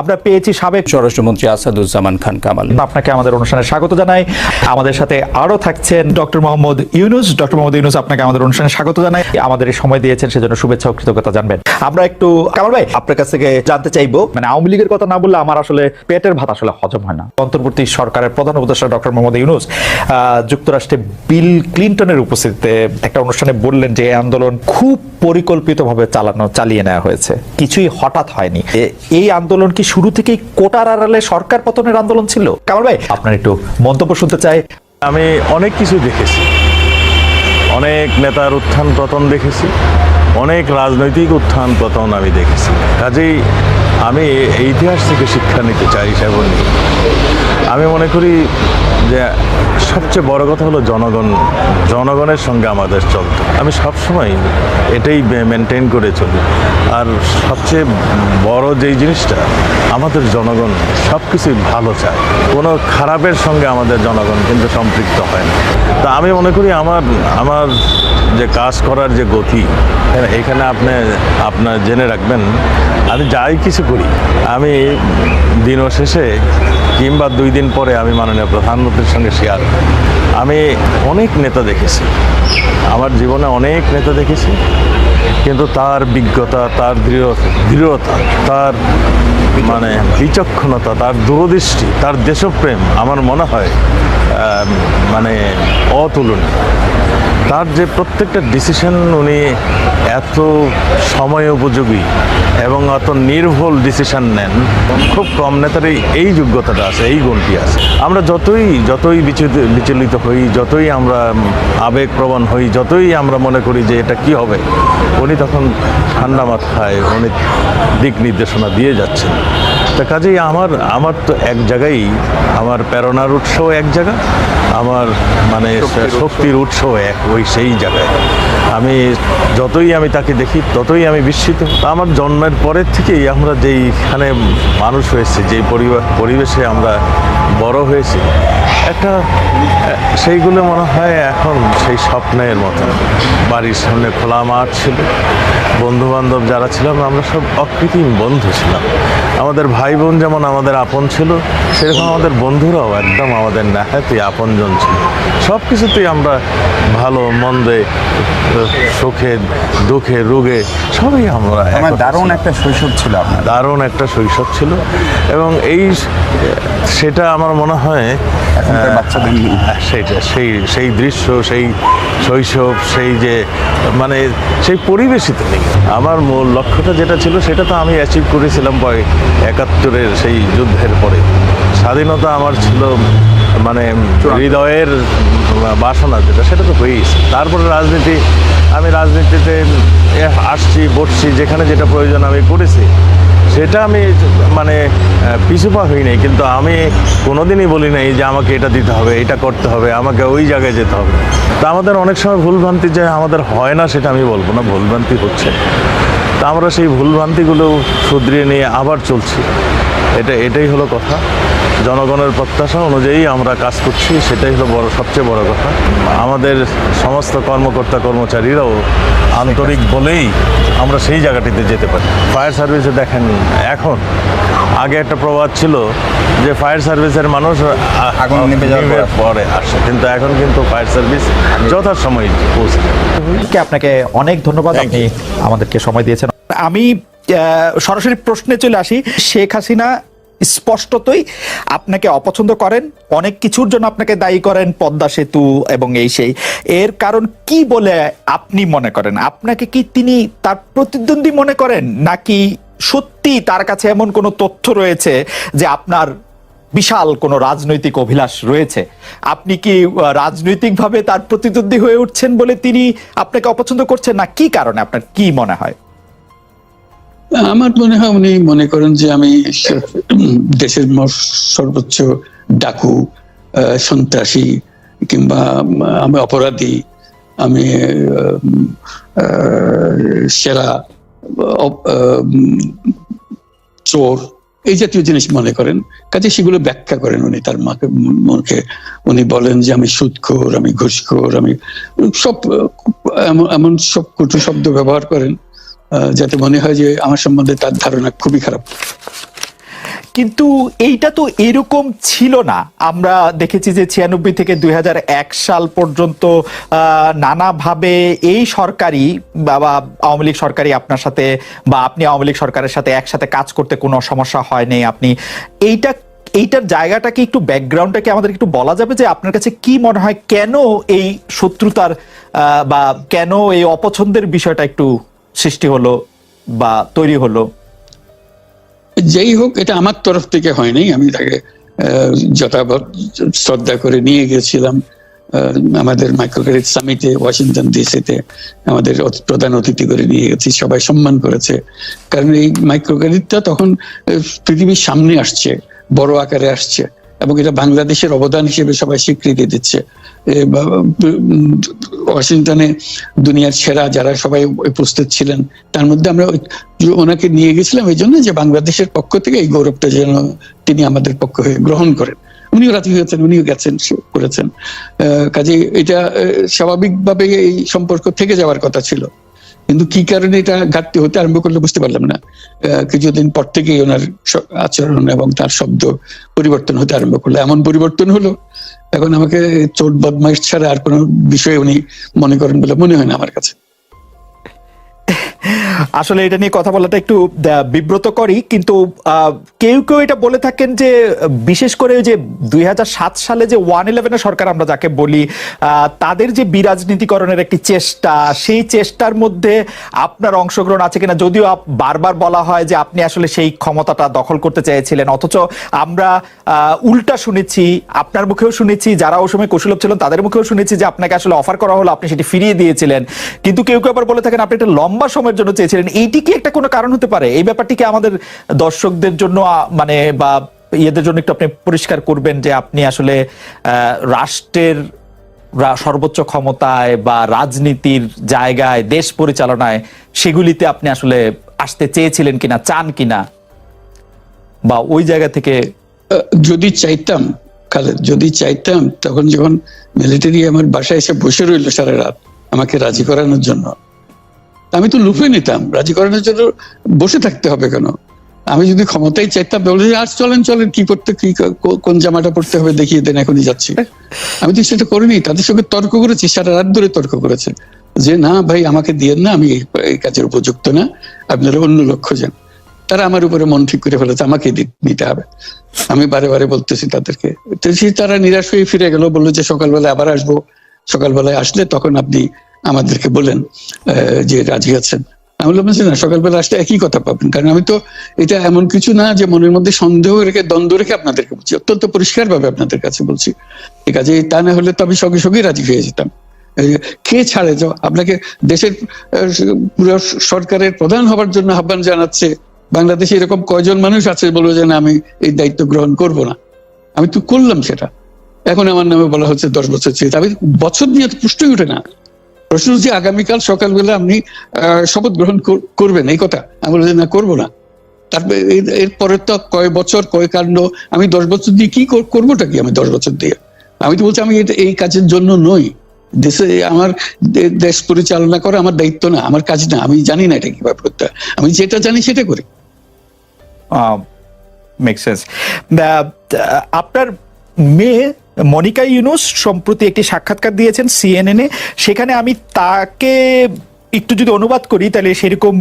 আমরা পেয়েছি সাবেক স্বরাষ্ট্রমন্ত্রী আসাদুজ্জামান খান কামাল। আপনাকে আমাদের অনুষ্ঠানে স্বাগত জানাই। আমাদের সাথে আরো থাকছেন ডক্টর মোহাম্মদ ইউনুস। ডক্টর মোহাম্মদ ইউনুস, আপনাকে আমাদের অনুষ্ঠানে স্বাগত জানাই। আমাদের এই সময় দিয়েছেন সেজন্য শুভেচ্ছা ও কৃতজ্ঞতা জানবেন। আমরা একটু কামাল ভাই আপনার কাছ থেকে জানতে চাইবো, মানে আওয়ামী লীগের কথা না বললে আমার আসলে পেটের ভাত আসলে হজম হয় না। অন্তর্বর্তী সরকারের প্রধান উপদেষ্টা ডক্টর মোহাম্মদ ইউনুস যুক্তরাষ্ট্রে বিল ক্লিনটনের উপস্থিতিতে একটা অনুষ্ঠানে বললেন যে এই আন্দোলন খুব পরিকল্পিতভাবে চালিয়ে নেওয়া হয়েছে, কিছুই হঠাৎ হয়নি। এই আন্দোলন কি শুরু থেকেই কোটার আড়ালে সরকার পতনের আন্দোলন ছিল? কামাল ভাই আপনার একটু মন্তব্য শুনতে চাই। আমি অনেক কিছু দেখেছি, অনেক নেতার উত্থান পতন দেখেছি, অনেক রাজনৈতিক উত্থান পতন আমি দেখেছি। কাজেই আমি এই ইতিহাস থেকে শিক্ষা নিতে চাই। সেবন আমি মনে করি যে সবচেয়ে বড় কথা হলো জনগণের সঙ্গে আমাদের চলতে। আমি সবসময় এটাই মেনটেন করে চলি। আর সবচেয়ে বড় যেই জিনিসটা, আমাদের জনগণ সব কিছুই ভালো চায়, কোনো খারাপের সঙ্গে আমাদের জনগণ কিন্তু সম্পৃক্ত হয় না। তা আমি মনে করি আমার যে কাজ করার যে গতি, এখানে আপনার জেনে রাখবেন, আমি যাই কিছু করি, আমি দিনও শেষে কিংবা 2 দিন পরে আমি মাননীয় প্রধানমন্ত্রীর সঙ্গে শেয়ার। আমি অনেক নেতা দেখেছি, আমার জীবনে অনেক নেতা দেখেছি, কিন্তু তার বিজ্ঞতা, তার দৃঢ়তা, তার মানে বিচক্ষণতা, তার দূরদৃষ্টি, তার দেশপ্রেম আমার মনে হয় মানে অতুলনীয়। তার যে প্রত্যেকটা ডিসিশন উনি এত সময় উপযোগী এবং এত নির্ভুল ডিসিশন নেন, খুব কম নেতারই এই যোগ্যতাটা আছে, এই গুণটি আছে। আমরা যতই বিচলিত হই, যতই আমরা আবেগপ্রবণ হই, যতই আমরা মনে করি যে এটা কি হবে, উনি তখন ঠান্ডা মাথায় উনি দিক নির্দেশনা দিয়ে যাচ্ছেন। তা কাজেই আমার তো এক জায়গায় আমার প্রেরণার উৎসও এক জায়গা, আমার মানে শক্তির উৎসও সেই জায়গায়। যতই আমি তাকে দেখি ততই আমি বিস্মিত। আমার জন্মের পরের থেকেই আমরা যেইখানে মানুষ হয়েছি, যেই পরিবেশে আমরা বড় হয়েছি, একটা সেইগুলো মনে হয় এখন সেই স্বপ্নের মতো। বাড়ির সামনে খোলা মাঠ ছিল, বন্ধুবান্ধব যারা ছিলাম আমরা সব অকৃত্রিম বন্ধু ছিলাম। আমাদের ভাই বোন যেমন আমাদের আপন ছিল, সেরকম আমাদের বন্ধুরাও একদম আমাদের নেহাতই আপনজন ছিল। সব কিছুতেই আমরা ভালো মন্দে, সুখে দুঃখে রোগে সবই আমরা দারুণ একটা শৈশব ছিল আপনার। দারুণ একটা শৈশব ছিল এবং সেটা আমার মনে হয় বাচ্চাদের সেই দৃশ্য, সেই শৈশব, সেই যে মানে সেই পরিবেশই তো নেই। আমার মূল লক্ষ্যটা যেটা ছিল সেটা তো আমি অ্যাচিভ করেছিলাম ৭১-এর সেই যুদ্ধের পরে। স্বাধীনতা আমার ছিল মানে হৃদয়ের বাসনা যেটা, সেটা তো হয়েইছে। তারপরে আমি রাজনীতিতে আসছি, বসছি, যেখানে যেটা প্রয়োজন আমি করেছি, সেটা আমি মানে পিছুপা হই নাই। কিন্তু আমি কোনোদিনই বলি নাই যে আমাকে এটা দিতে হবে, এটা করতে হবে, আমাকে ওই জায়গায় যেতে হবে। তা আমাদের অনেক সময় ভুলভ্রান্তি যে আমাদের হয় না, সেটা আমি বলবো না, ভুলভ্রান্তি হচ্ছে। তা আমরা সেই ভুলভ্রান্তিগুলো শুধরিয়ে নিয়ে আবার চলছি। এটাই হলো কথা। জনগণের প্রত্যাশা অনুযায়ী আমরা কাজ করছি, সেটাই হলো সবচেয়ে বড় কথা। আমাদের সমস্ত কর্মচারীরাও আন্তরিক বলেই আমরা সেই জায়গাটিতে যেতে পারি। ফায়ার সার্ভিসে দেখেন, এখন আগে একটা প্রবাদ ছিল যে ফায়ার সার্ভিসের মানুষ আগুন নিভে যাওয়ার পরে আসে, কিন্তু এখন কিন্তু ফায়ার সার্ভিস যথাসময়ে পৌঁছে। আপনাকে অনেক ধন্যবাদ, আপনি আমাদেরকে সময় দিয়েছেন। আমি সরাসরি প্রশ্নে চলে আসি। শেখ হাসিনা স্পষ্টতই আপনাকে অপছন্দ করেন, অনেক কিছুর জন্য আপনাকে দায়ী করেন, পদ্মা সেতু এবং সেই। এর কারণ কি বলে আপনি মনে করেন? আপনাকে কি তিনি তার প্রতিদ্বন্দ্বী মনে করেন, নাকি সত্যি তার কাছে এমন কোনো তথ্য রয়েছে যে আপনার বিশাল কোনো রাজনৈতিক অভিলাষ রয়েছে? আপনি কি রাজনৈতিকভাবে তার প্রতিদ্বন্দ্বী হয়ে উঠছেন বলে তিনি আপনাকে অপছন্দ করছেন, না কি কারণে? আপনার কি মনে হয়? আমার মনে হয় উনি মনে করেন যে আমি দেশের সর্বোচ্চ ডাকু, সন্ত্রাসী, কিংবা আমি অপরাধী, আমি সেরা চোর, এই জাতীয় জিনিস মনে করেন। কাজে সেগুলো ব্যাখ্যা করেন উনি তার মুখে। উনি বলেন যে আমি সুদখোর, আমি ঘুষখোর, আমি সব এমন সব কটু শব্দ ব্যবহার করেন যাতে মনে হয় যে আমার সম্বন্ধে তার ধারণা খুবই খারাপ। কিন্তু এইটা তো এরকম ছিল না। আমরা দেখেছি যে 96 থেকে 2001 সাল পর্যন্ত নানাভাবে এই সরকারি বা আওয়ামী লীগ সরকারি আপনার সাথে বা আপনি আওয়ামী লীগ সরকারের সাথে একসাথে কাজ করতে কোনো সমস্যা হয়নি। আপনি এইটার জায়গাটাকে একটু ব্যাকগ্রাউন্ডটাকে আমাদের একটু বলা যাবে যে আপনার কাছে কি মনে হয় কেন এই শত্রুতার বা কেন এই অপছন্দের বিষয়টা একটু সৃষ্টি হলো বা তৈরি হলো? যেই হোক, এটা আমার তরফ থেকে হয়নি। আমি তাকে যথাযথ শ্রদ্ধা করে নিয়ে গেছিলাম আমাদের মাইক্রোক্রেডিট সামিটে ওয়াশিংটন ডিসিতে। আমাদের প্রধান অতিথি করে নিয়ে গেছি, সবাই সম্মান করেছে। কারণ এই মাইক্রোক্রেডিটটা তখন পৃথিবীর সামনে আসছে, বড় আকারে আসছে, এবং এটা বাংলাদেশের অবদান হিসেবে সবাই স্বীকৃতি দিচ্ছে। ওয়াশিংটনে দুনিয়ার সেরা যারা সবাই উপস্থিত ছিলেন, তার মধ্যে আমরা ওনাকে নিয়ে গেছিলাম এই জন্য যে বাংলাদেশের পক্ষ থেকে এই গৌরবটা যেন তিনি আমাদের পক্ষ হয়ে গ্রহণ করেন। উনিও রাজি হয়েছেন, উনিও গেছেন, করেছেন। কাজে এটা স্বাভাবিকভাবে এই সম্পর্ক থেকে যাওয়ার কথা ছিল, কিন্তু কি কারণে এটা ঘাটতি হতে আরম্ভ করলে বুঝতে পারলাম না। কিছুদিন পর থেকেই ওনার আচরণ এবং তার শব্দ পরিবর্তন হতে আরম্ভ করলো। এমন পরিবর্তন হলো এখন আমাকে চোট বদমাইশ ছাড়া আর কোনো বিষয়ে উনি মনে করেন বলে মনে হয় না আমার কাছে। আসলে এটা নিয়ে কথা বলাটা একটু বিব্রতকরই, কিন্তু কেউ কেউ এটা বলে থাকেন যে বিশেষ করে যে 2007 সালে যে 111 সরকার আমরা যাকে বলি, তাদের যে বিরাজনীতিকরণের একটি চেষ্টা, সেই চেষ্টার মধ্যে আপনার অংশগ্রহণ আছে কিনা। যদিও বারবার বলা হয় যে আপনি আসলে সেই ক্ষমতাটা দখল করতে চেয়েছিলেন, অথচ আমরা উল্টা শুনেছি, আপনার মুখেও শুনেছি, যারা ওই সময় কৌশলভ ছিলেন তাদের মুখেও শুনেছি যে আপনাকে আসলে অফার করা হলো, আপনি সেটি ফিরিয়ে দিয়েছিলেন। কিন্তু কেউ কেউ আবার বলে থাকেন আপনি একটা লম্বা সময়ের জন্য চেয়েছিলেন। এইটি কি একটা কোনো কারণ হতে পারে? এই ব্যাপারটিকে আমাদের দর্শকদের জন্য মানে বা ইয়েদের জন্য একটু আপনি পরিষ্কার করবেন যে আপনি আসলে রাষ্ট্রের সর্বোচ্চ ক্ষমতায় বা রাজনীতির জায়গায়, দেশ পরিচালনায়, সেগুলিতে আপনি আসলে আসতে চেয়েছিলেন কিনা, চান কিনা, বা ওই জায়গা থেকে? যদি চাইতাম খালেদ, যদি চাইতাম, তখন যখন মিলিটারি আমার বাসায় এসে বসে রইল সারা রাত আমাকে রাজি করানোর জন্য, আমি তো লুফে নিতাম। রাজি করানোর জন্য বসে থাকতে হবে কেন? আমি যদি ক্ষমতায় চাইতাম বলে আর চলেন চলেন, কি করতে, কি কোন জামাটা পড়তে হবে দেখিয়ে দেন, এখনই যাচ্ছি। আমি তো সেটা করিনি। তাদের সঙ্গে তর্ক করেছি, সারা রাত ধরে তর্ক করেছে যে না ভাই আমাকে দিয়েন না, আমি এই কাজের উপযুক্ত না, আপনারা অন্য লোক খোঁজেন। তারা আমার উপরে মন ঠিক করে ফেলেছে আমাকে নিতে হবে। আমি বারে বারে বলতেছি তাদেরকে, তারা নিরাশ হয়ে ফিরে গেল, বললো যে সকালবেলায় আবার আসবো, সকালবেলায় আসলে তখন আপনি আমাদেরকে বলেন যে রাজি আছেন। আমি বললাম না, সকালবেলা আসলে একই কথা পাবেন। কারণ আমি তো এটা এমন কিছু না যে মনের মধ্যে সন্দেহ রেখে, দ্বন্দ্ব রেখে আপনাদেরকে বলছি, অত্যন্ত পরিষ্কার ভাবে আপনাদের কাছে বলছি। ঠিক আছে, তা না হলে তো আমি সঙ্গে সঙ্গেই রাজি হয়ে যেতাম। কে ছাড়ে যে আপনাকে দেশের পুরো সরকারের প্রধান হবার জন্য আহ্বান জানাচ্ছে? বাংলাদেশে এরকম কয়জন মানুষ আছে বলবো যে না আমি এই দায়িত্ব গ্রহণ করব না? আমি তো করলাম সেটা। এখন আমার নামে বলা হচ্ছে 10 বছর চেয়ে। আমি বছর নিয়ে তো প্রশ্নই ওঠে না। প্রশ্ন হচ্ছে আগামীকাল সকালবেলা আপনি শপথ গ্রহণ করবেন, এই কথা। আমি বলছি না, করবো না। তারপরে এরপরে তো কয় বছর, কয় কাণ্ড। আমি 10 বছর দিয়ে কি করবোটা কি? আমি 10 বছর দিয়ে আমি তো বলছি আমি এই কাজের জন্য নই। দেশে আমার দেশ পরিচালনা করা আমার দায়িত্ব না, আমার কাজ না। আমি জানি না এটা কিভাবে করতে হয়। আমি যেটা জানি সেটা করি। Make sense. আপনার মেয়ে মনিকা ইউনুস সম্প্রতি একটি সাক্ষাৎকার দিয়েছেন CNN-এ। সেখানে আমি তাকে একটু যদি অনুবাদ করি তাহলে সেরকম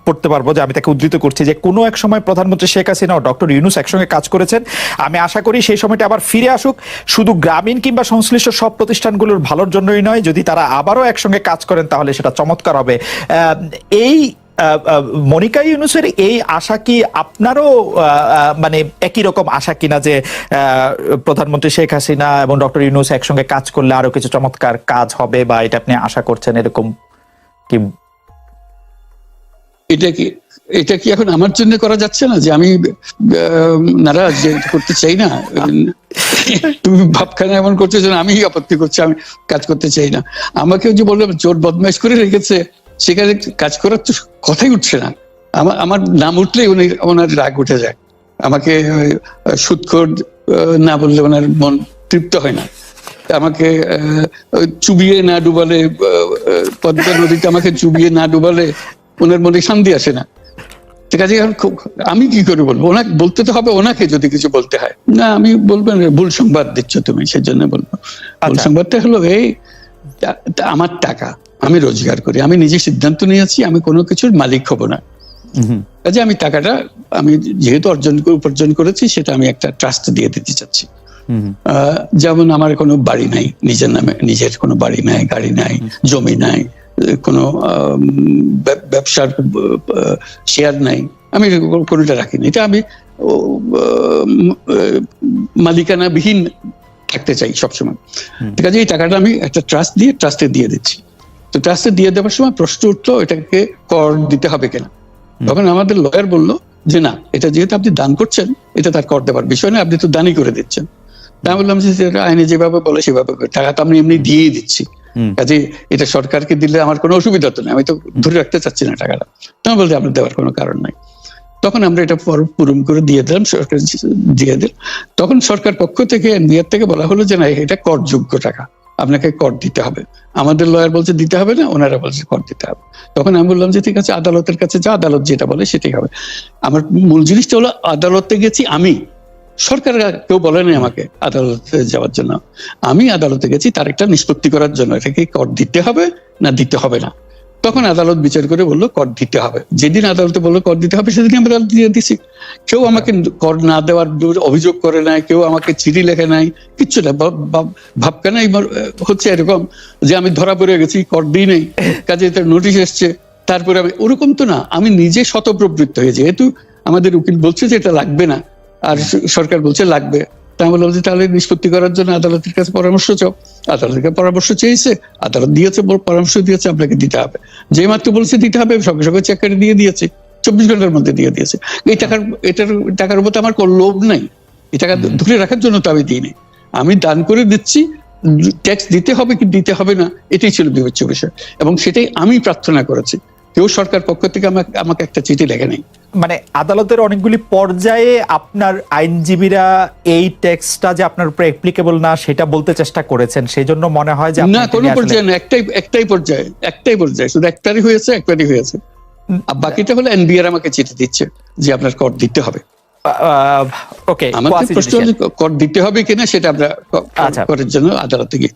পড়তে পারবো যে আমি তাকে উদ্ধৃত করছি যে কোনো এক সময় প্রধানমন্ত্রী শেখ হাসিনা ও ডক্টর ইউনুস একসঙ্গে কাজ করেছেন। আমি আশা করি সেই সময়টা আবার ফিরে আসুক, শুধু গ্রামীণ কিংবা সংশ্লিষ্ট সব প্রতিষ্ঠানগুলোর ভালোর জন্যই নয়। যদি তারা আবারও একসঙ্গে কাজ করেন তাহলে সেটা চমৎকার হবে। এই মনিকা ইউনুসের এই আশা কি আপনারও মানে একই রকম আশা কিনা যে প্রধানমন্ত্রী শেখ হাসিনা এবং ডক্টর ইউনুস একসঙ্গে কাজ করলে আরো কিছু চমৎকার কাজ হবে, বা এটা আপনি আশা করছেন এরকম কি? এটা কি এখন আমার জন্য করা যাচ্ছে না যে আমি নারাজ, যে করতে চাই না? তুমি ভাবখানা এমন করছো যেন আমি আপত্তি করছি, আমি কাজ করতে চাই না। আমাকে যে বললাম চোর বদমাইশ করে রেখেছে, সেখানে কাজ করার তো কথাই উঠছে না। আমার নাম উঠলেই ওনার রাগ উঠে যায়। আমাকে সুদখোর না বললে ওনার মন তৃপ্ত হয় না। আমাকে চুবিয়ে না ডুবালে, পদ্মা নদীতে আমাকে চুবিয়ে না ডুবালে ওনার মনে শান্তি আসে না। ঠিক আছে, এখন আমি কি করে বলবো? ওনাকে বলতে তো হবে, ওনাকে যদি কিছু বলতে হয়। না, আমি বলবো না, ভুল সংবাদ দিচ্ছ তুমি, সেজন্য বলবো। ভুল সংবাদটা হলো এই, আমার টাকা আমি রোজগার করি, আমি নিজে সিদ্ধান্ত নিয়েছি আমি কোনো কিছুর মালিক হব না। কাজে আমি টাকাটা আমি যেহেতু উপার্জন করেছি, সেটা আমি একটা ট্রাস্ট দিয়ে দিতে চাচ্ছি। যেমন আমার কোনো বাড়ি নাই, নিজের নামে নিজের কোনো বাড়ি নাই, গাড়ি নাই, জমি নাই, কোনো ব্যবসার শেয়ার নাই, আমি কোনোটা রাখিনি। এটা আমি মালিকানাবিহীন থাকতে চাই সবসময়। ঠিক আছে, এই টাকাটা আমি একটা ট্রাস্টে দিয়ে দিচ্ছি। তো ট্রাস্টে দিয়ে দেওয়ার সময় প্রশ্ন উঠলো, এটাকে কর দিতে হবে কিনা। তখন আমাদের লয়ার বললো যে না, এটা যেহেতু আপনি দান করছেন, এটা তার কর দেওয়ার বিষয় না, আপনি তো দানই করে দিচ্ছেন। তা আমি বললাম যে আইনে যেভাবে বলে সেভাবে, টাকা তো আমি এমনি দিয়েই দিচ্ছি, কাজে এটা সরকারকে দিলে আমার কোনো অসুবিধা তো নেই, আমি তো ধরে রাখতে চাচ্ছি না টাকাটা। তখন বলতে আপনার দেওয়ার কোনো কারণ নাই। তখন আমরা এটা পূরণ করে দিয়ে দিলাম, সরকার দিয়ে দিল। তখন সরকার পক্ষ থেকে এনবিআর থেকে বলা হলো যে না, এটা করযোগ্য টাকা, আপনাকে কর দিতে হবে। আমাদের লয়ার বলছে দিতে হবে না, ওনারা বলছে কর দিতে হবে। তখন আমি বললাম যে ঠিক আছে, আদালতের কাছে যা, আদালত যেটা বলে সেটাই হবে। আমার মূল জিনিসটা হলো, আদালতে গেছি আমি, সরকার কেউ বলেনি আমাকে আদালতে যাওয়ার জন্য। আমি আদালতে গেছি তার একটা নিষ্পত্তি করার জন্য, এটাকে কর দিতে হবে না দিতে হবে না। তখন আদালত বিচার করে বললো কর দিতে হবে। যেদিন আদালতে বললো কর দিতে হবে, সেদিন আমি আদালত দিয়ে দিছি। কেউ আমাকে কর না দেওয়ার অভিযোগ করে নাই, কেউ আমাকে চিঠি লেখে নাই, কিচ্ছু না। ভাবখানা হচ্ছে এরকম যে আমি ধরা পড়ে গেছি, কর দিই নেই, কাজে নোটিশ এসছে, তারপরে আমি, ওরকম তো না। আমি নিজে স্বতঃপ্রবৃত্ত হয়ে, যেহেতু আমাদের উকিল বলছে যে এটা লাগবে না, আর সরকার বলছে লাগবে, তা বললাম যে তাহলে নিষ্পত্তি করার জন্য আদালতের কাছে পরামর্শ চাও। আদালতের কাছে পরামর্শ চেয়েছে, আদালত দিয়েছে, পরামর্শ দিয়েছে আপনাকে দিতে হবে। যে মাত্র বলছে দিতে হবে, সঙ্গে সঙ্গে চেক করে দিয়ে দিয়েছে, 24 ঘন্টার মধ্যে দিয়ে দিয়েছে। এটার টাকার উপর আমার কোনো লোভ নাই, এই টাকা ধরে রাখার জন্য তো আমি দিইনি, আমি দান করে দিচ্ছি। ট্যাক্স দিতে হবে কি দিতে হবে না, এটাই ছিল বিবেচ্য বিষয়, এবং সেটাই আমি প্রার্থনা করেছি। কেউ সরকার পক্ষ থেকে আমাকে একটা চিঠি লেখে নেই। মানে আদালতের অনেকগুলি পর্যায়ে আপনার আইনজীবীরা এই টেক্সটটা যে আপনার উপরে অ্যাপ্লিকেবল না সেটা বলতে চেষ্টা করেছেন, সেই জন্য মনে হয় যে না, কোনো পর্যায়ে না, একটাই পর্যায়ে, শুধু একটারই হয়েছে। আর বাকিটা হলো এনবিআর আমাকে চিঠি দিচ্ছে যে আপনার কর দিতে হবে। ওকে, আমাদের প্রশ্ন কর দিতে হবে কিনা সেটা আমরা করার জন্য আদালতে গিয়ে